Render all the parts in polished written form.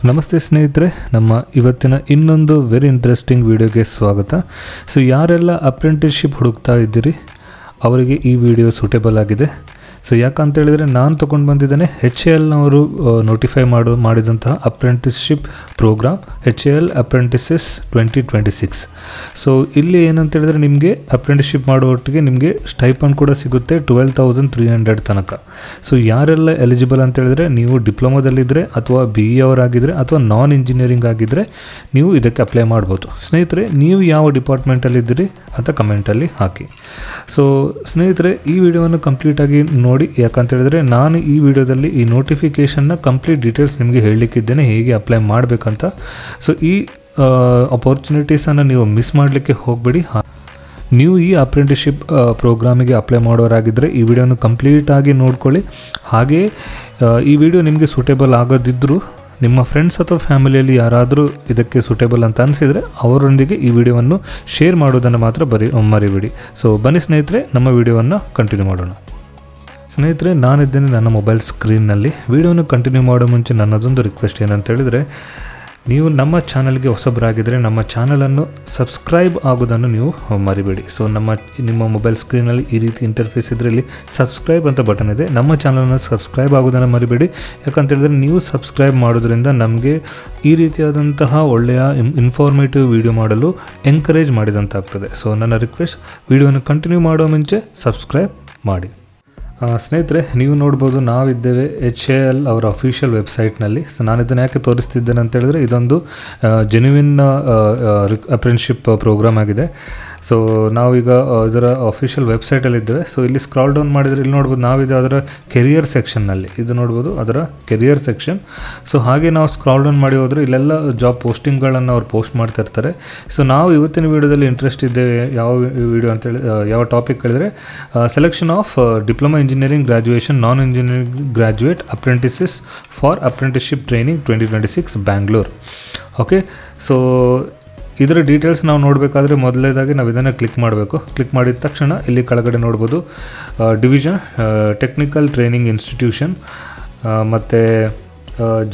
ನಮಸ್ತೆ ಸ್ನೇಹಿತರೆ, ನಮ್ಮ ಇವತ್ತಿನ ಇನ್ನೊಂದು ವೆರಿ ಇಂಟ್ರೆಸ್ಟಿಂಗ್ ವಿಡಿಯೋಗೆ ಸ್ವಾಗತ. ಸೊ ಯಾರೆಲ್ಲ ಅಪ್ರೆಂಟಿಸ್ಶಿಪ್ ಹುಡುಕ್ತಾ ಇದ್ದೀರಿ ಅವರಿಗೆ ಈ ವಿಡಿಯೋ ಸೂಟೇಬಲ್ ಆಗಿದೆ. ಸೊ ಯಾಕಂತೇಳಿದರೆ ನಾನು ತೊಗೊಂಡು ಬಂದಿದ್ದೇನೆ HALನವರು ನೋಟಿಫೈ ಮಾಡಿದಂತಹ ಅಪ್ರೆಂಟಿಸ್ಶಿಪ್ ಪ್ರೋಗ್ರಾಮ್ HAL ಅಪ್ರೆಂಟಿಸಸ್ 2026. ಸೊ ಇಲ್ಲಿ ಏನಂತೇಳಿದರೆ ನಿಮಗೆ ಅಪ್ರೆಂಟಿಸ್ಶಿಪ್ ಒಟ್ಟಿಗೆ ನಿಮಗೆ ಸ್ಟೈಪಂಡ್ ಕೂಡ ಸಿಗುತ್ತೆ 12,300 ತನಕ. ಸೊ ಯಾರೆಲ್ಲ ಎಲಿಜಿಬಲ್ ಅಂತೇಳಿದರೆ ನೀವು ಡಿಪ್ಲೊಮಾದಲ್ಲಿದ್ದರೆ ಅಥವಾ BE ಅವರಾಗಿದ್ದರೆ ಅಥವಾ ನಾನ್ ಇಂಜಿನಿಯರಿಂಗ್ ಆಗಿದ್ದರೆ ನೀವು ಇದಕ್ಕೆ ಅಪ್ಲೈ ಮಾಡ್ಬೋದು. ಸ್ನೇಹಿತರೆ, ನೀವು ಯಾವ ಡಿಪಾರ್ಟ್ಮೆಂಟಲ್ಲಿದ್ದೀರಿ ಅಂತ ಕಮೆಂಟಲ್ಲಿ ಹಾಕಿ. ಸೊ ಸ್ನೇಹಿತರೆ, ಈ ವಿಡಿಯೋವನ್ನು ಕಂಪ್ಲೀಟಾಗಿ ನೋಡಿ, ಯಾಕಂತೇಳಿದರೆ ನಾನು ಈ ವಿಡಿಯೋದಲ್ಲಿ ಈ ನೋಟಿಫಿಕೇಷನ್ನ ಕಂಪ್ಲೀಟ್ ಡೀಟೇಲ್ಸ್ ನಿಮಗೆ ಹೇಳಲಿಕ್ಕಿದ್ದೇನೆ, ಹೇಗೆ ಅಪ್ಲೈ ಮಾಡಬೇಕಂತ. ಸೊ ಈ ಅಪರ್ಚುನಿಟೀಸನ್ನು ನೀವು ಮಿಸ್ ಮಾಡಲಿಕ್ಕೆ ಹೋಗಬೇಡಿ. ನೀವು ಈ ಅಪ್ರೆಂಟಿಸ್ಶಿಪ್ ಪ್ರೋಗ್ರಾಮಿಗೆ ಅಪ್ಲೈ ಮಾಡೋರಾಗಿದ್ದರೆ ಈ ವಿಡಿಯೋನ ಕಂಪ್ಲೀಟಾಗಿ ನೋಡ್ಕೊಳ್ಳಿ. ಹಾಗೆಯೇ ಈ ವಿಡಿಯೋ ನಿಮಗೆ ಸೂಟೇಬಲ್ ಆಗೋದಿದ್ದರೂ ನಿಮ್ಮ ಫ್ರೆಂಡ್ಸ್ ಅಥವಾ ಫ್ಯಾಮಿಲಿಯಲ್ಲಿ ಯಾರಾದರೂ ಇದಕ್ಕೆ ಸೂಟೇಬಲ್ ಅಂತ ಅನಿಸಿದರೆ ಅವರೊಂದಿಗೆ ಈ ವಿಡಿಯೋವನ್ನು ಶೇರ್ ಮಾಡೋದನ್ನು ಮಾತ್ರ ಮರಿಬೇಡಿ. ಸೊ ಬನ್ನಿ ಸ್ನೇಹಿತರೆ, ನಮ್ಮ ವಿಡಿಯೋವನ್ನು ಕಂಟಿನ್ಯೂ ಮಾಡೋಣ. ಸ್ನೇಹಿತರೆ, ನಾನಿದ್ದೇನೆ ನನ್ನ ಮೊಬೈಲ್ ಸ್ಕ್ರೀನ್ನಲ್ಲಿ. ವಿಡಿಯೋನ ಕಂಟಿನ್ಯೂ ಮಾಡೋ ಮುಂಚೆ ನನ್ನದೊಂದು ರಿಕ್ವೆಸ್ಟ್ ಏನಂತೇಳಿದರೆ, ನೀವು ನಮ್ಮ ಚಾನಲ್ಗೆ ಹೊಸಬರಾಗಿದ್ದರೆ ನಮ್ಮ ಚಾನಲನ್ನು ಸಬ್ಸ್ಕ್ರೈಬ್ ಆಗೋದನ್ನು ನೀವು ಮರಿಬೇಡಿ. ಸೊ ನಿಮ್ಮ ಮೊಬೈಲ್ ಸ್ಕ್ರೀನಲ್ಲಿ ಈ ರೀತಿ ಇಂಟರ್ಫೇಸ್ ಇದ್ದರೆ ಇಲ್ಲಿ ಸಬ್ಸ್ಕ್ರೈಬ್ ಅಂತ ಬಟನ್ ಇದೆ. ನಮ್ಮ ಚಾನಲನ್ನು ಸಬ್ಸ್ಕ್ರೈಬ್ ಆಗೋದನ್ನು ಮರಿಬೇಡಿ. ಯಾಕಂತೇಳಿದರೆ ನೀವು ಸಬ್ಸ್ಕ್ರೈಬ್ ಮಾಡೋದ್ರಿಂದ ನಮಗೆ ಈ ರೀತಿಯಾದಂತಹ ಒಳ್ಳೆಯ ಇನ್ಫಾರ್ಮೇಟಿವ್ ವಿಡಿಯೋ ಮಾಡಲು ಎಂಕರೇಜ್ ಮಾಡಿದಂತಾಗ್ತದೆ. ಸೊ ನನ್ನ ರಿಕ್ವೆಸ್ಟ್, ವಿಡಿಯೋನ ಕಂಟಿನ್ಯೂ ಮಾಡೋ ಮುಂಚೆ ಸಬ್ಸ್ಕ್ರೈಬ್ ಮಾಡಿ. ಸ್ನೇಹಿತರೆ, ನೀವು ನೋಡ್ಬೋದು ನಾವಿದ್ದೇವೆ HAL ಅವರ ಅಫಿಷಿಯಲ್ ವೆಬ್ಸೈಟ್ನಲ್ಲಿ. ಸೊ ನಾನು ಇದನ್ನು ಯಾಕೆ ತೋರಿಸ್ತಿದ್ದೇನೆ ಅಂತೇಳಿದರೆ, ಇದೊಂದು ಜೆನ್ಯುವಿನ್ ಅಪ್ರೆಂಟಿಸ್ಶಿಪ್ ಪ್ರೋಗ್ರಾಮ್ ಆಗಿದೆ. ಸೊ ನಾವೀಗ ಇದರ ಅಫಿಷಿಯಲ್ ವೆಬ್ಸೈಟಲ್ಲಿದ್ದೇವೆ. ಸೊ ಇಲ್ಲಿ ಸ್ಕ್ರಾಲ್ ಡೌನ್ ಮಾಡಿದರೆ ಇಲ್ಲಿ ನೋಡ್ಬೋದು ನಾವಿದೆ ಅದರ ಕೆರಿಯರ್ ಸೆಕ್ಷನ್ನಲ್ಲಿ. ಇದು ನೋಡ್ಬೋದು ಅದರ ಕೆರಿಯರ್ ಸೆಕ್ಷನ್. ಸೊ ಹಾಗೆ ನಾವು ಸ್ಕ್ರಾಲ್ ಡೌನ್ ಮಾಡಿ ಹೋದರೆ ಇಲ್ಲೆಲ್ಲ ಜಾಬ್ ಪೋಸ್ಟಿಂಗ್ಗಳನ್ನು ಅವ್ರು ಪೋಸ್ಟ್ ಮಾಡ್ತಾ ಇರ್ತಾರೆ. ಸೊ ನಾವು ಇವತ್ತಿನ ವಿಡಿಯೋದಲ್ಲಿ ಇಂಟ್ರೆಸ್ಟ್ ಇದ್ದೇವೆ ಯಾವ ವಿಡಿಯೋ ಅಂತೇಳಿ, ಯಾವ ಟಾಪಿಕ್ ಹೇಳಿದರೆ selection of diploma engineering graduation non engineering graduate apprentices for apprenticeship training 2026 Bangalore. Okay, so ಇದರ ಡೀಟೇಲ್ಸ್ ನಾವು ನೋಡಬೇಕಾದ್ರೆ ಮೊದಲನೇದಾಗಿ ನಾವು ಇದನ್ನು ಕ್ಲಿಕ್ ಮಾಡಬೇಕು. ಕ್ಲಿಕ್ ಮಾಡಿದ ತಕ್ಷಣ ಇಲ್ಲಿ ಕೆಳಗಡೆ ನೋಡ್ಬೋದು ಡಿವಿಷನ್ ಟೆಕ್ನಿಕಲ್ ಟ್ರೈನಿಂಗ್ ಇನ್ಸ್ಟಿಟ್ಯೂಷನ್ ಮತ್ತು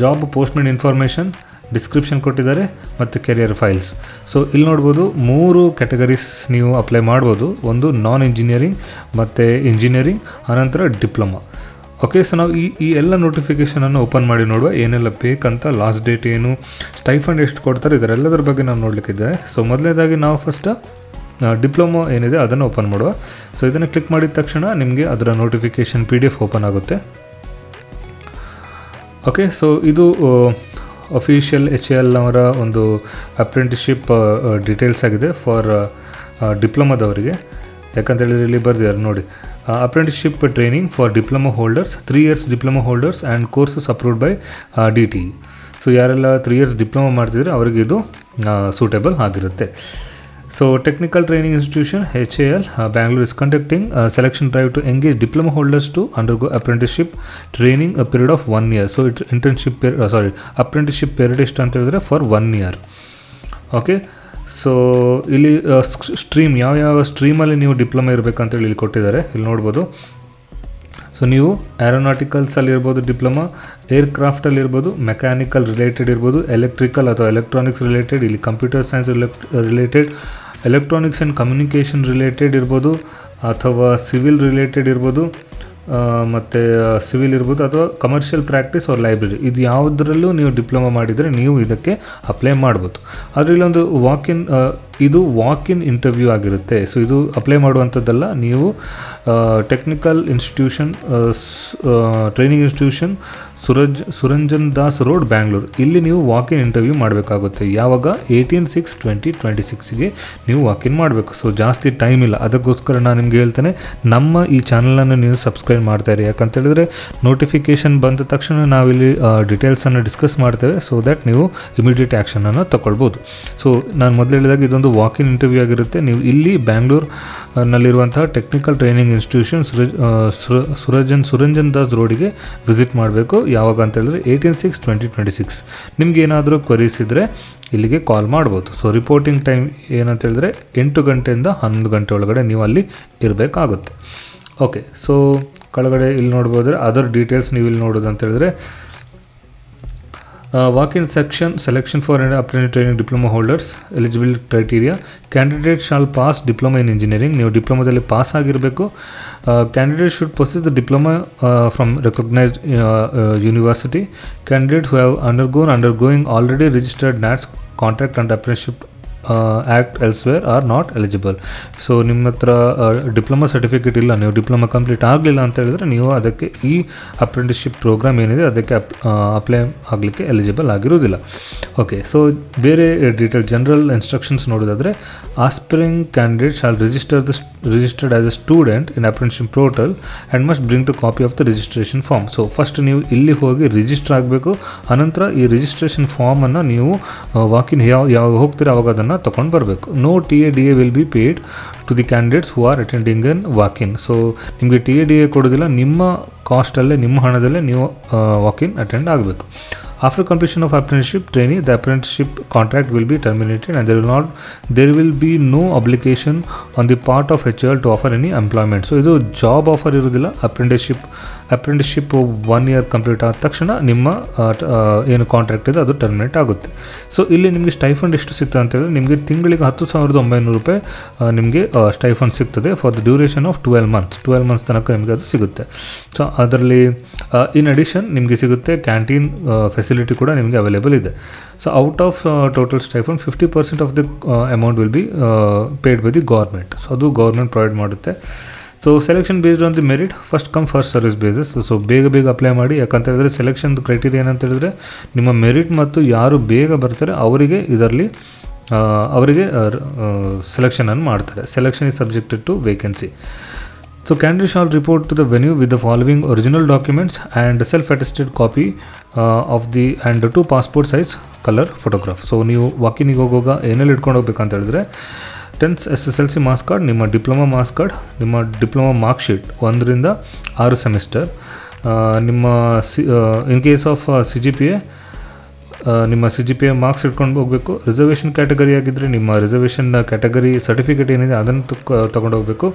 ಜಾಬ್ ಪೋಸ್ಟ್ಮೆಂಟ್ ಇನ್ಫಾರ್ಮೇಷನ್, ಡಿಸ್ಕ್ರಿಪ್ಷನ್ ಕೊಟ್ಟಿದ್ದಾರೆ ಮತ್ತು ಕೆರಿಯರ್ ಫೈಲ್ಸ್. ಸೊ ಇಲ್ಲಿ ನೋಡ್ಬೋದು 3 ಕ್ಯಾಟಗರೀಸ್ ನೀವು ಅಪ್ಲೈ ಮಾಡ್ಬೋದು. ಒಂದು ನಾನ್ ಇಂಜಿನಿಯರಿಂಗ್ ಮತ್ತು ಇಂಜಿನಿಯರಿಂಗ್, ಆನಂತರ ಡಿಪ್ಲೊಮಾ. ಓಕೆ, ಸೊ ನಾವು ಈ ಎಲ್ಲ ನೋಟಿಫಿಕೇಷನನ್ನು ಓಪನ್ ಮಾಡಿ ನೋಡುವ, ಏನೆಲ್ಲ ಬೇಕಂತ, ಲಾಸ್ಟ್ ಡೇಟ್ ಏನು, ಸ್ಟೈಫಂಡ್ ಎಷ್ಟು ಕೊಡ್ತಾರೆ, ಇದರೆಲ್ಲದರ ಬಗ್ಗೆ ನಾವು ನೋಡಲಿಕ್ಕಿದ್ದಾರೆ. ಸೊ ಮೊದಲನೇದಾಗಿ ನಾವು ಫಸ್ಟ್ ಡಿಪ್ಲೊಮಾ ಏನಿದೆ ಅದನ್ನು ಓಪನ್ ಮಾಡುವ. ಸೊ ಇದನ್ನು ಕ್ಲಿಕ್ ಮಾಡಿದ ತಕ್ಷಣ ನಿಮಗೆ ಅದರ ನೋಟಿಫಿಕೇಷನ್ PDF ಓಪನ್ ಆಗುತ್ತೆ. ಓಕೆ, ಸೊ ಇದು ಅಫಿಷಿಯಲ್ HALನವರ ಒಂದು ಅಪ್ರೆಂಟಿಸ್ಶಿಪ್ ಡೀಟೇಲ್ಸ್ ಆಗಿದೆ ಫಾರ್ ಡಿಪ್ಲೊಮಾದವರಿಗೆ. ಯಾಕಂತೇಳಿದರೆ ಇಲ್ಲಿ ಬರ್ದಿದ್ದಾರೆ ನೋಡಿ, apprenticeship training for diploma holders, 3 years diploma holders and courses approved by DTE. So ಯಾರೆಲ್ಲ 3 years ಡಿಪ್ಲೊಮಾ ಮಾಡ್ತಿದ್ರೆ ಅವರಿಗೆ ಇದು ಸೂಟೇಬಲ್ ಆಗಿರುತ್ತೆ. So technical training institution HAL Bangalore is conducting a selection drive to engage diploma holders to undergo apprenticeship training a period of 1 year. So apprenticeship period ಎಷ್ಟು ಅಂತ ಹೇಳಿದ್ರೆ for 1 year. Okay, so ಇಲ್ಲಿ stream ಯಾವ ಸ್ಟ್ರೀಮಲ್ಲಿ ನೀವು diploma ಇರಬೇಕಂತೇಳಿ ಇಲ್ಲಿ ಕೊಟ್ಟಿದ್ದಾರೆ, ಇಲ್ಲಿ ನೋಡ್ಬೋದು. ಸೊ ನೀವು ಏರೋನಾಟಿಕಲ್ಸಲ್ಲಿ ಇರ್ಬೋದು ಡಿಪ್ಲೊಮಾ, ಏರ್ಕ್ರಾಫ್ಟಲ್ಲಿ ಇರ್ಬೋದು, ಮೆಕ್ಯಾನಿಕಲ್ ರಿಲೇಟೆಡ್ ಇರ್ಬೋದು, ಎಲೆಕ್ಟ್ರಿಕಲ್ ಅಥವಾ ಎಲೆಕ್ಟ್ರಾನಿಕ್ಸ್ ರಿಲೇಟೆಡ್, ಇಲ್ಲಿ computer science related, electronics and communication related ಇರ್ಬೋದು, ಅಥವಾ ಸಿವಿಲ್ ರಿಲೇಟೆಡ್ ಇರ್ಬೋದು, ಮತ್ತು ಸಿವಿಲ್ ಇರ್ಬೋದು, ಅಥವಾ ಕಮರ್ಷಿಯಲ್ ಪ್ರಾಕ್ಟೀಸ್ ಅವ್ರ ಲೈಬ್ರರಿ, ಇದು ಯಾವುದರಲ್ಲೂ ನೀವು ಡಿಪ್ಲೊಮಾ ಮಾಡಿದರೆ ನೀವು ಇದಕ್ಕೆ ಅಪ್ಲೈ ಮಾಡ್ಬೋದು. ಆದರೆ ಇಲ್ಲೊಂದು ವಾಕ್ ಇನ್ ಇಂಟರ್ವ್ಯೂ ಆಗಿರುತ್ತೆ. ಸೊ ಇದು ಅಪ್ಲೈ ಮಾಡುವಂಥದ್ದಲ್ಲ, ನೀವು technical institution training institution Suranjan Das road Bangalore, ಇಲ್ಲಿ ನೀವು ವಾಕ್-ಇನ್ ಇಂಟರ್ವ್ಯೂ ಮಾಡಬೇಕಾಗುತ್ತೆ. ಯಾವಾಗ 18/6/2026ಗೆ ನೀವು ವಾಕ್-ಇನ್ ಮಾಡಬೇಕು. ಸೊ ಜಾಸ್ತಿ ಟೈಮ್ ಇಲ್ಲ, ಅದಕ್ಕೋಸ್ಕರ ನಾನು ನಿಮ್ಗೆ ಹೇಳ್ತೇನೆ, ನಮ್ಮ ಈ ಚಾನಲನ್ನು ನೀವು ಸಬ್ಸ್ಕ್ರೈಬ್ ಮಾಡ್ತಾಯಿರಿ. ಯಾಕಂತೇಳಿದರೆ ನೋಟಿಫಿಕೇಷನ್ ಬಂದ ತಕ್ಷಣ ನಾವಿಲ್ಲಿ ಡೀಟೇಲ್ಸನ್ನು ಡಿಸ್ಕಸ್ ಮಾಡ್ತೇವೆ, ಸೊ ದ್ಯಾಟ್ ನೀವು ಇಮಿಡಿಯೇಟ್ ಆ್ಯಕ್ಷನನ್ನು ತಗೊಳ್ಬೋದು. ಸೊ ನಾನು ಮೊದಲು ಹೇಳಿದಾಗ ಇದೊಂದು ವಾಕ್-ಇನ್ ಇಂಟರ್ವ್ಯೂ ಆಗಿರುತ್ತೆ. ನೀವು ಇಲ್ಲಿ ಬ್ಯಾಂಗ್ಳೂರ್ನಲ್ಲಿರುವಂತಹ technical training institution Suranjan Das ರೋಡಿಗೆ ವಿಸಿಟ್ ಮಾಡಬೇಕು. ಯಾವಾಗ ಅಂತ ಹೇಳಿದ್ರೆ 18/6/2026. ನಿಮ್ಗೆ ಏನಾದರೂ ಕ್ವರೀಸ್ ಇದ್ದರೆ ಇಲ್ಲಿಗೆ ಕಾಲ್ ಮಾಡ್ಬೋದು. ಸೊ ರಿಪೋರ್ಟಿಂಗ್ ಟೈಮ್ ಏನಂತ ಹೇಳಿದ್ರೆ 8 ಗಂಟೆಯಿಂದ 11 ಗಂಟೆ ಒಳಗಡೆ ನೀವು ಅಲ್ಲಿ ಇರಬೇಕಾಗುತ್ತೆ. ಓಕೆ, ಸೊ ಕೆಳಗಡೆ ಇಲ್ಲಿ ನೋಡ್ಬೋದ್ರೆ ಅದರ್ ಡೀಟೇಲ್ಸ್ ನೀವು ಇಲ್ಲಿ ನೋಡೋದು ಅಂತ ಹೇಳಿದ್ರೆ Walk-in selection for an apprentice training diploma holders. Eligibility criteria: candidate shall pass diploma in engineering. ನೀವು ಡಿಪ್ಲೊಮಾದಲ್ಲಿ ಪಾಸ್ ಆಗಿರಬೇಕು. Candidate should possess the diploma from recognized university. Candidate who have undergoing already registered NATS contract and apprenticeship act elsewhere are not eligible. So ನಿಮ್ಮ ಹತ್ರ diploma certificate ಇಲ್ಲ, ನೀವು diploma complete ಆಗಲಿಲ್ಲ ಅಂತ ಹೇಳಿದ್ರೆ ನೀವು ಅದಕ್ಕೆ ಈ ಅಪ್ರೆಂಟಿಸ್ಶಿಪ್ ಪ್ರೋಗ್ರಾಮ್ ಏನಿದೆ ಅದಕ್ಕೆ ಅಪ್ಲೈ ಆಗಲಿಕ್ಕೆ ಎಲಿಜಿಬಲ್ ಆಗಿರೋದಿಲ್ಲ. ಓಕೆ, ಸೊ ಬೇರೆ ಡೀಟೇಲ್ ಜನರಲ್ ಇನ್ಸ್ಟ್ರಕ್ಷನ್ಸ್ ನೋಡೋದಾದರೆ, aspiring candidate shall registered as a student in apprenticeship portal and must bring the copy of the registration form. So first ನೀವು ಇಲ್ಲಿ ಹೋಗಿ ರಿಜಿಸ್ಟರ್ ಆಗಬೇಕು. ಅನಂತರ ಈ ರಿಜಿಸ್ಟ್ರೇಷನ್ ಫಾರ್ಮನ್ನು ನೀವು ವಾಕಿನ್ ಯಾವಾಗ ಹೋಗ್ತೀರಾ ಅವಾಗ ಅದನ್ನು ತೊಗೊಂಡು ಬರಬೇಕು. No TADA will be paid to the candidates who are attending an walk in. So ನಿಮಗೆ TADA ಕೊಡೋದಿಲ್ಲ, ನಿಮ್ಮ ಕಾಸ್ಟಲ್ಲೇ ನಿಮ್ಮ ಹಣದಲ್ಲೇ ನೀವು ವಾಕಿನ್ ಅಟೆಂಡ್ ಆಗಬೇಕು. After completion of apprenticeship training, the apprenticeship contract will be terminated and there will be no obligation on the part of HR to offer any employment. So ಇದು job offer ಇರೋದಿಲ್ಲ. Apprenticeship 1 year complete ಆದ ತಕ್ಷಣ ನಿಮ್ಮ ಏನು contract ಇದೆ ಅದು terminate ಆಗುತ್ತೆ. So ಇಲ್ಲಿ ನಿಮಗೆ ಸ್ಟೈಫಂಡ್ ಎಷ್ಟು ಸಿಗ್ತದೆ ಅಂತ ಹೇಳಿದ್ರೆ, ನಿಮಗೆ ತಿಂಗಳಿಗೆ 10,900 ರೂಪಾಯಿ ನಿಮಗೆ ಸ್ಟೈಫಂಡ್ ಸಿಗ್ತದೆ for the duration of 12 months ತನಕ ನಿಮಗೆ ಅದು ಸಿಗುತ್ತೆ. ಸೊ ಅದರಲ್ಲಿ ಇನ್ ಅಡಿಷನ್ ನಿಮಗೆ ಸಿಗುತ್ತೆ ಕ್ಯಾಂಟೀನ್ ಫೆಸಿಲಿಟಿ ಕೂಡ ನಿಮಗೆ ಅವೈಲೇಬಲ್ ಇದೆ. So out of total stipend 50% of the amount will be paid by the government. So ಅದು ಗೌರ್ಮೆಂಟ್ ಪ್ರೊವೈಡ್ ಮಾಡುತ್ತೆ. So selection based on the merit, first come first service basis. So ಬೇಗ apply ಮಾಡಿ. ಯಾಕಂತ ಹೇಳಿದ್ರೆ selection criteria ಏನಂತ ಹೇಳಿದ್ರೆ, ನಿಮ್ಮ merit ಮತ್ತು ಯಾರು ಬೇಗ ಬರ್ತಾರೆ ಅವರಿಗೆ ಸೆಲೆಕ್ಷನನ್ನು ಮಾಡ್ತಾರೆ. Selection is subjected to vacancy. So candidate shall report to the venue with the following original documents and self-attested copy of the and 2 passport size color photograph. So ನೀವು ವಾಕಿನಿಗೆ ಹೋಗುವಾಗ ಏನೆಲ್ಲ ಇಟ್ಕೊಂಡು ಹೋಗ್ಬೇಕಂತ ಹೇಳಿದ್ರೆ, 10th SSLC ಮಾರ್ಕ್ಸ್ ಕಾರ್ಡ್, ನಿಮ್ಮ diploma marks card, ನಿಮ್ಮ diploma mark sheet 1 ರಿಂದ 6 semester, ನಿಮ್ಮ ಇನ್ ಕೇಸ್ ಆಫ್ CGPA ನಿಮ್ಮ CGPA ಮಾರ್ಕ್ಸ್ ಇಟ್ಕೊಂಡು ಹೋಗಬೇಕು. ರಿಸರ್ವೇಷನ್ ಕ್ಯಾಟಗರಿ ಆಗಿದ್ದರೆ ನಿಮ್ಮ ರಿಸರ್ವೇಷನ್ ಕ್ಯಾಟಗರಿ ಸರ್ಟಿಫಿಕೇಟ್ ಏನಿದೆ ಅದನ್ನು ತೊಗೊಂಡು ಹೋಗಬೇಕು.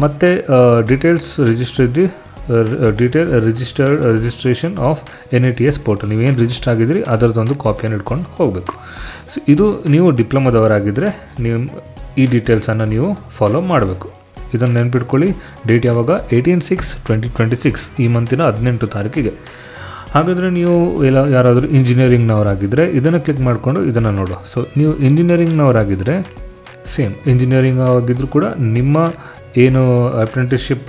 ಮತ್ತು ರಿಜಿಸ್ಟ್ರೇಷನ್ ಆಫ್ NATS ಪೋರ್ಟಲ್, ನೀವೇನು ರಿಜಿಸ್ಟರ್ ಆಗಿದ್ರಿ ಅದರದ್ದೊಂದು ಕಾಪಿಯನ್ನು ಇಟ್ಕೊಂಡು ಹೋಗಬೇಕು. ಸೊ ಇದು ನೀವು ಡಿಪ್ಲೊಮಾದವರಾಗಿದ್ದರೆ ನೀವು ಈ ಡೀಟೇಲ್ಸನ್ನು ನೀವು ಫಾಲೋ ಮಾಡಬೇಕು. ಇದನ್ನು ನೆನ್ಪಿಟ್ಕೊಳ್ಳಿ. ಡೇಟ್ ಯಾವಾಗ? 18/6/2026, ಈ ಮಂತಿನ 18 ತಾರೀಕಿಗೆ. ಹಾಗಾದರೆ ನೀವು ಯಾರಾದರೂ ಇಂಜಿನಿಯರಿಂಗ್ನವರಾಗಿದ್ದರೆ ಇದನ್ನು ಕ್ಲಿಕ್ ಮಾಡಿಕೊಂಡು ಇದನ್ನು ನೋಡುವ. ಸೊ ನೀವು ಇಂಜಿನಿಯರಿಂಗ್ನವರಾಗಿದ್ದರೆ ಸೇಮ್ ಇಂಜಿನಿಯರಿಂಗ್ ಆಗಿದ್ದರೂ ಕೂಡ ನಿಮ್ಮ ಏನು ಅಪ್ರೆಂಟಿಸ್ಶಿಪ್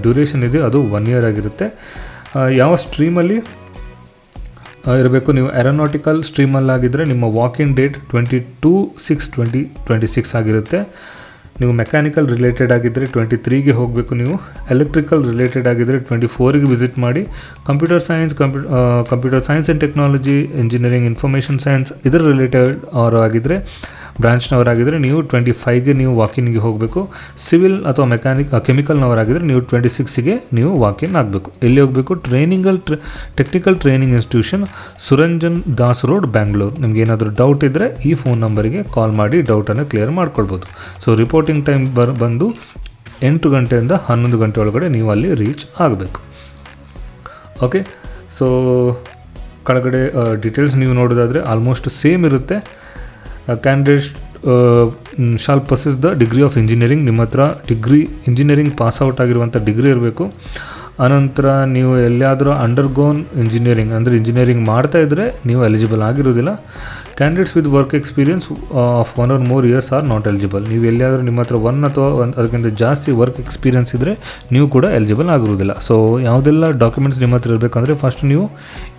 ಡ್ಯೂರೇಷನ್ ಇದೆ ಅದು 1 year ಆಗಿರುತ್ತೆ. ಯಾವ ಸ್ಟ್ರೀಮಲ್ಲಿ ಇರಬೇಕು? ನೀವು ಏರೋನಾಟಿಕಲ್ ಸ್ಟ್ರೀಮಲ್ಲಾಗಿದ್ದರೆ ನಿಮ್ಮ ವಾಕಿನ್ ಡೇಟ್ 22/6/2026 ಆಗಿರುತ್ತೆ. ನೀವು ಮೆಕ್ಯಾನಿಕಲ್ ರಿಲೇಟೆಡ್ ಆಗಿದ್ದರೆ 23ಗೆ ಹೋಗಬೇಕು. ನೀವು ಎಲೆಕ್ಟ್ರಿಕಲ್ ರಿಲೇಟೆಡ್ ಆಗಿದ್ದರೆ 24ಗೆ ವಿಸಿಟ್ ಮಾಡಿ. Computer science and technology, engineering, information science ಇದರ ರಿಲೇಟೆಡ್ ಅವರು ಆಗಿದ್ದರೆ ಬ್ರಾಂಚ್ನವರಾಗಿದ್ದರೆ ನೀವು 25ಗೆ ನೀವು ವಾಕಿನ್ಗೆ ಹೋಗಬೇಕು. ಸಿವಿಲ್ ಅಥವಾ ಕೆಮಿಕಲ್ನವರಾಗಿದ್ದರೆ ನೀವು 26ಗೆ ನೀವು ವಾಕಿನ್ ಆಗಬೇಕು. ಎಲ್ಲಿ ಹೋಗಬೇಕು? Technical training institution, Suranjan Das road, Bangalore. ನಿಮ್ಗೆ ಏನಾದರೂ ಡೌಟ್ ಇದ್ದರೆ ಈ ಫೋನ್ ನಂಬರಿಗೆ ಕಾಲ್ ಮಾಡಿ ಡೌಟನ್ನು ಕ್ಲಿಯರ್ ಮಾಡ್ಕೊಳ್ಬೋದು. ಸೊ ರಿಪೋರ್ಟಿಂಗ್ ಟೈಮ್ ಬಂದು 8 ಗಂಟೆಯಿಂದ 11 ಗಂಟೆ ಒಳಗಡೆ ನೀವು ಅಲ್ಲಿ ರೀಚ್ ಆಗಬೇಕು. ಓಕೆ, ಸೊ ಕೆಳಗಡೆ ಡೀಟೇಲ್ಸ್ ನೀವು ನೋಡೋದಾದರೆ ಆಲ್ಮೋಸ್ಟ್ ಸೇಮ್ ಇರುತ್ತೆ. Candidate shall possess the degree of engineering. ನಿಮ್ಮ ಹತ್ರ ಇಂಜಿನಿಯರಿಂಗ್ ಪಾಸ್ಔಟ್ ಆಗಿರುವಂಥ ಡಿಗ್ರಿ ಇರಬೇಕು. ಅನಂತರ ನೀವು ಎಲ್ಲಿಯಾದರೂ ಅಂಡರ್ಗೋನ್ ಇಂಜಿನಿಯರಿಂಗ್ ಅಂದರೆ ಇಂಜಿನಿಯರಿಂಗ್ ಮಾಡ್ತಾಯಿದ್ರೆ ನೀವು ಎಲಿಜಿಬಲ್ ಆಗಿರೋದಿಲ್ಲ. Candidates with work experience of 1 or more years are not eligible. ನೀವು ಎಲ್ಲಿಯಾದರೂ ನಿಮ್ಮ ಹತ್ರ 1 ಅಥವಾ ಅದಕ್ಕಿಂತ ಜಾಸ್ತಿ ವರ್ಕ್ ಎಕ್ಸ್ಪೀರಿಯನ್ಸ್ ಇದ್ದರೆ ನೀವು ಕೂಡ ಎಲಿಜಿಬಲ್ ಆಗಿರೋದಿಲ್ಲ. ಸೊ ಯಾವುದೆಲ್ಲ ಡಾಕ್ಯುಮೆಂಟ್ಸ್ ನಿಮ್ಮ ಹತ್ರ ಇರಬೇಕಂದ್ರೆ, ಫಸ್ಟ್ ನೀವು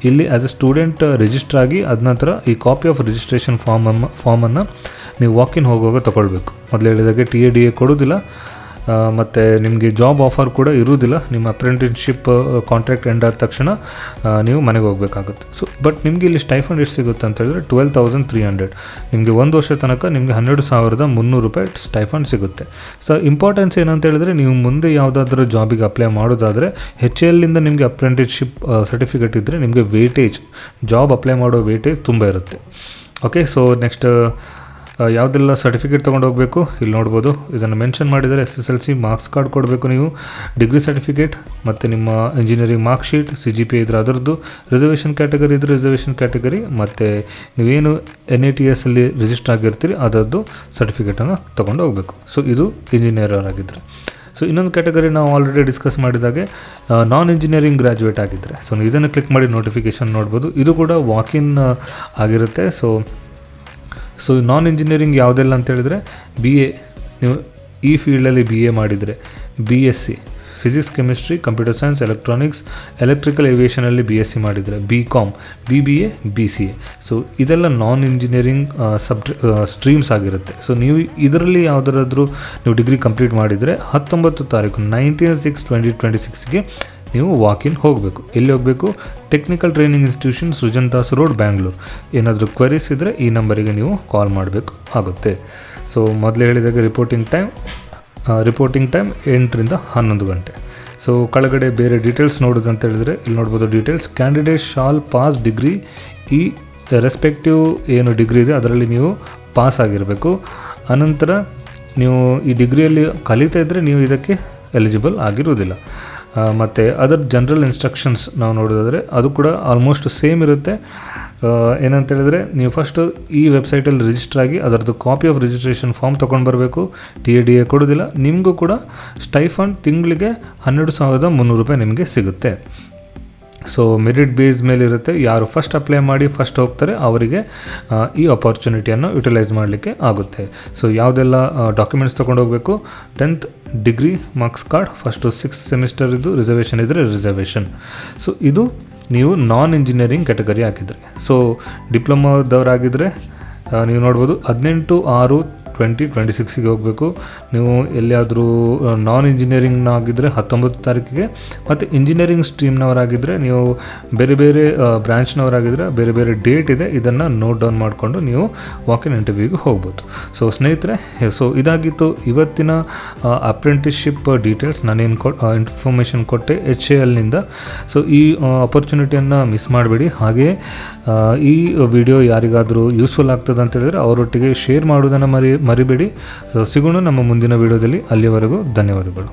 ಇಲ್ಲಿ ಆ್ಯಸ್ ಎ ಸ್ಟೂಡೆಂಟ್ ರಿಜಿಸ್ಟರ್ ಆಗಿ ಅದ ನಂತರ ಈ ಕಾಪಿ ಆಫ್ ರಿಜಿಸ್ಟ್ರೇಷನ್ ಫಾರ್ಮನ್ನು ನೀವು ವಾಕಿನ್ ಹೋಗುವಾಗ ತೊಗೊಳ್ಬೇಕು. ಮೊದಲು ಹೇಳಿದಾಗೆ TADA ಕೊಡೋದಿಲ್ಲ ಮತ್ತು ನಿಮಗೆ ಜಾಬ್ ಆಫರ್ ಕೂಡ ಇರುವುದಿಲ್ಲ. ನಿಮ್ಮ ಅಪ್ರೆಂಟಿಸ್ಶಿಪ್ ಕಾಂಟ್ರಾಕ್ಟ್ ಎಂಡ್ ಆದ ತಕ್ಷಣ ನೀವು ಮನೆಗೆ ಹೋಗಬೇಕಾಗುತ್ತೆ. ಸೊ ಬಟ್ ನಿಮಗೆ ಇಲ್ಲಿ ಸ್ಟೈಫಂಡ್ ಎಷ್ಟು ಸಿಗುತ್ತೆ ಅಂತ ಹೇಳಿದ್ರೆ 12,300. ನಿಮಗೆ 1 ವರ್ಷ ತನಕ ನಿಮಗೆ 12,300 ರೂಪಾಯಿ ಸ್ಟೈಫಂಡ್ ಸಿಗುತ್ತೆ. ಸೊ ಇಂಪಾರ್ಟೆನ್ಸ್ ಏನಂತ ಹೇಳಿದ್ರೆ, ನೀವು ಮುಂದೆ ಯಾವುದಾದ್ರೂ ಜಾಬಿಗೆ ಅಪ್ಲೈ ಮಾಡೋದಾದರೆ HALನಿಂದ ನಿಮಗೆ ಅಪ್ರೆಂಟಿಸ್ಶಿಪ್ ಸರ್ಟಿಫಿಕೇಟ್ ಇದ್ದರೆ ನಿಮಗೆ ವೇಟೇಜ್, ಜಾಬ್ ಅಪ್ಲೈ ಮಾಡೋ ವೇಟೇಜ್ ತುಂಬ ಇರುತ್ತೆ. ಓಕೆ, ಸೊ ನೆಕ್ಸ್ಟ್ ಯಾವುದೆಲ್ಲ ಸರ್ಟಿಫಿಕೇಟ್ ತೊಗೊಂಡು ಹೋಗಬೇಕು ಇಲ್ಲಿ ನೋಡ್ಬೋದು. ಇದನ್ನು ಮೆನ್ಷನ್ ಮಾಡಿದರೆ SSLC ಮಾರ್ಕ್ಸ್ ಕಾರ್ಡ್ ಕೊಡಬೇಕು ನೀವು, ಡಿಗ್ರಿ ಸರ್ಟಿಫಿಕೇಟ್ ಮತ್ತು ನಿಮ್ಮ ಇಂಜಿನಿಯರಿಂಗ್ ಮಾರ್ಕ್ ಶೀಟ್, CGPA ಇದ್ರೆ ಅದರದ್ದು, ರಿಸರ್ವೇಷನ್ ಕ್ಯಾಟಗರಿ ಇದ್ದರೆ ರಿಸರ್ವೇಷನ್ ಕ್ಯಾಟಗರಿ, ಮತ್ತು ನೀವೇನು NATS ಅಲ್ಲಿ ರಿಜಿಸ್ಟರ್ ಆಗಿರ್ತೀರಿ ಅದರದ್ದು ಸರ್ಟಿಫಿಕೇಟನ್ನು ತೊಗೊಂಡು ಹೋಗಬೇಕು. ಸೊ ಇದು ಇಂಜಿನಿಯರ್ ಆಗಿದ್ದರೆ. ಸೊ ಇನ್ನೊಂದು ಕ್ಯಾಟಗರಿ ನಾವು ಆಲ್ರೆಡಿ ಡಿಸ್ಕಸ್ ಮಾಡಿದಾಗೆ ನಾನ್ ಇಂಜಿನಿಯರಿಂಗ್ ಗ್ರ್ಯಾಜುಯೇಟ್ ಆಗಿದ್ದರೆ, ಸೊ ಇದನ್ನು ಕ್ಲಿಕ್ ಮಾಡಿ ನೋಟಿಫಿಕೇಷನ್ ನೋಡ್ಬೋದು. ಇದು ಕೂಡ ವಾಕಿನ್ ಆಗಿರುತ್ತೆ. ಸೊ ನಾನ್ ಇಂಜಿನಿಯರಿಂಗ್ ಯಾವುದೆಲ್ಲ ಅಂತೇಳಿದರೆ BA, ನೀವು ಈ ಫೀಲ್ಡಲ್ಲಿ BA ಮಾಡಿದರೆ, BSc physics, chemistry, computer science, electronics, electrical ಏವಿಯೇಷನಲ್ಲಿ BSc ಮಾಡಿದರೆ, BCom, BBA, BCA. ಸೊ ಇದೆಲ್ಲ ನಾನ್ ಇಂಜಿನಿಯರಿಂಗ್ ಸ್ಟ್ರೀಮ್ಸ್ ಆಗಿರುತ್ತೆ. ಸೊ ನೀವು ಇದರಲ್ಲಿ ಯಾವುದಾದ್ರೂ ನೀವು ಡಿಗ್ರಿ ಕಂಪ್ಲೀಟ್ ಮಾಡಿದರೆ 19 ತಾರೀಕು 19/6/2026ಗೆ ನೀವು ವಾಕಿನ್ ಹೋಗಬೇಕು. ಎಲ್ಲಿ ಹೋಗಬೇಕು? Technical training institution, Srujan Das road, Bangalore. ಏನಾದರೂ ಕ್ವೆರೀಸ್ ಇದ್ದರೆ ಈ ನಂಬರಿಗೆ ನೀವು ಕಾಲ್ ಮಾಡಬೇಕು ಆಗುತ್ತೆ. ಸೊ ಮೊದಲೇ ಹೇಳಿದಾಗ ರಿಪೋರ್ಟಿಂಗ್ ಟೈಮ್ 8ರಿಂದ 11 ಗಂಟೆ. ಸೊ ಕೆಳಗಡೆ ಬೇರೆ ಡೀಟೇಲ್ಸ್ ನೋಡೋದು ಅಂತ ಹೇಳಿದರೆ ಇಲ್ಲಿ ನೋಡ್ಬೋದು details. Candidate shall pass degree, ಈ ರೆಸ್ಪೆಕ್ಟಿವ್ ಏನು ಡಿಗ್ರಿ ಇದೆ ಅದರಲ್ಲಿ ನೀವು ಪಾಸ್ ಆಗಿರಬೇಕು. ಅನಂತರ ನೀವು ಈ ಡಿಗ್ರಿಯಲ್ಲಿ ಕಲಿತಾ ಇದ್ದರೆ ನೀವು ಇದಕ್ಕೆ ಎಲಿಜಿಬಲ್ ಆಗಿರುವುದಿಲ್ಲ. ಮತ್ತು ಅದರ ಜನರಲ್ ಇನ್ಸ್ಟ್ರಕ್ಷನ್ಸ್ ನಾವು ನೋಡೋದಾದರೆ ಅದು ಕೂಡ ಆಲ್ಮೋಸ್ಟ್ ಸೇಮ್ ಇರುತ್ತೆ. ಏನಂತ ಹೇಳಿದ್ರೆ ನೀವು ಫಸ್ಟು ಈ ವೆಬ್ಸೈಟಲ್ಲಿ ರಿಜಿಸ್ಟರ್ ಆಗಿ ಅದರದ್ದು ಕಾಪಿ ಆಫ್ ರಿಜಿಸ್ಟ್ರೇಷನ್ ಫಾರ್ಮ್ ತೊಗೊಂಡು ಬರಬೇಕು. DA ಕೊಡೋದಿಲ್ಲ. ನಿಮಗೂ ಕೂಡ ಸ್ಟೈಫಂಡ್ ತಿಂಗಳಿಗೆ 12,300 ರೂಪಾಯಿ ನಿಮಗೆ ಸಿಗುತ್ತೆ. ಸೊ ಮೆರಿಟ್ ಬೇಸ್ ಮೇಲೆ ಇರುತ್ತೆ. ಯಾರು ಫಸ್ಟ್ ಅಪ್ಲೈ ಮಾಡಿ ಫಸ್ಟ್ ಹೋಗ್ತಾರೆ ಅವರಿಗೆ ಈ ಅಪಾರ್ಚುನಿಟಿಯನ್ನು ಯುಟಿಲೈಸ್ ಮಾಡಲಿಕ್ಕೆ ಆಗುತ್ತೆ. ಸೊ ಯಾವುದೆಲ್ಲ ಡಾಕ್ಯುಮೆಂಟ್ಸ್ ತೊಗೊಂಡು ಹೋಗಬೇಕು? 10th degree marks card, first 6th semester ಇದು, ರಿಸರ್ವೇಷನ್ ಇದ್ದರೆ ರಿಸರ್ವೇಷನ್. ಸೊ ಇದು ನೀವು ನಾನ್ ಇಂಜಿನಿಯರಿಂಗ್ ಕ್ಯಾಟಗರಿ ಹಾಕಿದರೆ. ಸೊ ಡಿಪ್ಲೊಮಾದವರಾಗಿದ್ದರೆ ನೀವು ನೋಡ್ಬೋದು 18/6/2026ಗೆ ಹೋಗಬೇಕು. ನೀವು ಎಲ್ಲಿಯಾದರೂ ನಾನ್ ಇಂಜಿನಿಯರಿಂಗ್ನಾಗಿದ್ದರೆ 19 ತಾರೀಕಿಗೆ, ಮತ್ತು ಇಂಜಿನಿಯರಿಂಗ್ ಸ್ಟ್ರೀಮ್ನವರಾಗಿದ್ದರೆ ನೀವು ಬೇರೆ ಬೇರೆ ಬ್ರ್ಯಾಂಚ್ನವರಾಗಿದ್ದರೆ ಬೇರೆ ಬೇರೆ ಡೇಟ್ ಇದೆ. ಇದನ್ನು ನೋಟ್ ಡೌನ್ ಮಾಡಿಕೊಂಡು ನೀವು ವಾಕಿನ್ ಇಂಟರ್ವ್ಯೂಗೆ ಹೋಗ್ಬೋದು. ಸೊ ಸ್ನೇಹಿತರೆ, ಸೊ ಇದಾಗಿತ್ತು ಇವತ್ತಿನ ಅಪ್ರೆಂಟಿಸ್ಶಿಪ್ ಡೀಟೇಲ್ಸ್. ನಾನೇನು ಇನ್ಫಾರ್ಮೇಷನ್ ಕೊಟ್ಟೆ HALನಿಂದ. ಸೊ ಈ ಅಪರ್ಚುನಿಟಿಯನ್ನು ಮಿಸ್ ಮಾಡಬೇಡಿ. ಹಾಗೆ ಈ ವಿಡಿಯೋ ಯಾರಿಗಾದರೂ ಯೂಸ್ಫುಲ್ ಆಗ್ತದೆ ಅಂತ ಹೇಳಿದರೆ ಅವರೊಟ್ಟಿಗೆ ಶೇರ್ ಮಾಡೋದನ್ನು ಮರಿಬೇಡಿ. ಸಿಗೋಣ ನಮ್ಮ ಮುಂದಿನ ವಿಡಿಯೋದಲ್ಲಿ. ಅಲ್ಲಿಯವರೆಗೂ ಧನ್ಯವಾದಗಳು.